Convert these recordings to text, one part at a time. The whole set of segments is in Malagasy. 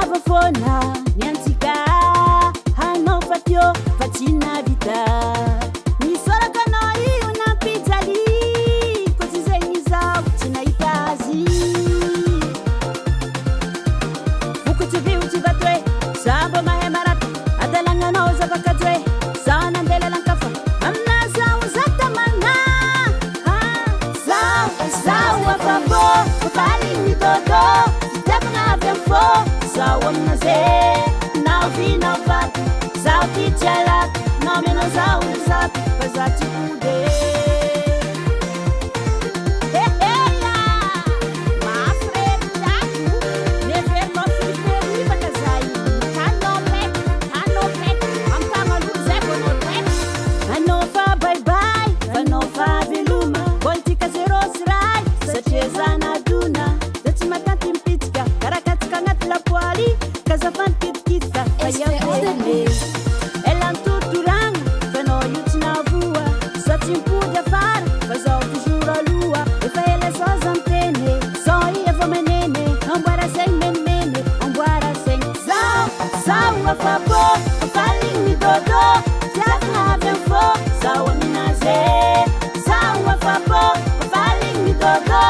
avafona niantsika hanao fatio fatsina vita nisarakanao io nampijaly ko tsy zegny zao tsy nahita azy fokotsy viotsy vato hoe za mbo mahay maratra adalagnanao zavakajo hoe za nandelalankafa amina zao zatamana zao afabo faligny dodo fo zao amina ze nao vinao vato zao titsialato nao mena zao na zato fa za tsy pode heheya mafy rety zato neverinao filiperivaka zay tanao pety amtagnalolo zay vonao trety anao fa baibay fanao fa veloma politika zero sy ray satria zanadona da tsy matanty mipitsika karakatsika agnaty lapoaly kazafany kitikitika fa iaveine elantotoragna fanao io tsy navoa sa tsy mipody afara fa zao toujours aloha efa ela zao zantene zao i efa manene amboara zegny menimene amboara zegny zao afabo faligny dodo tiafina avy am fô zao aminaze zao afabo faligny dodo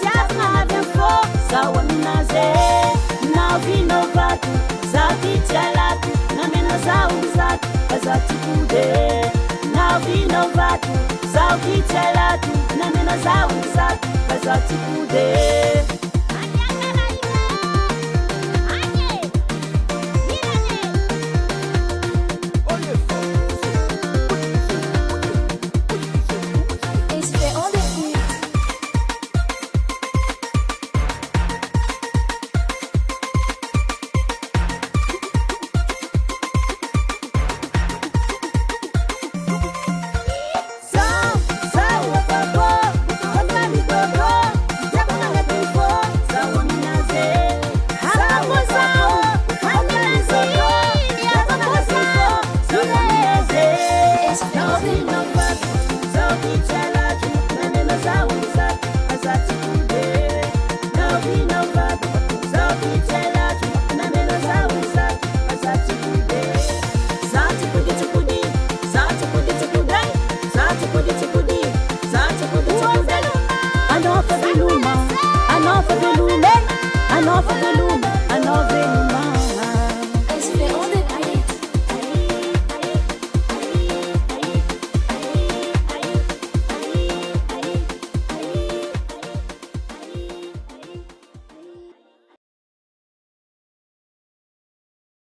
tiafina avy am fô zao aminaze nao vinao vato zao titsialato namena zao zato fa za tsy pode nao vinao vato zao titsialato namena zao zato fa za tsy pode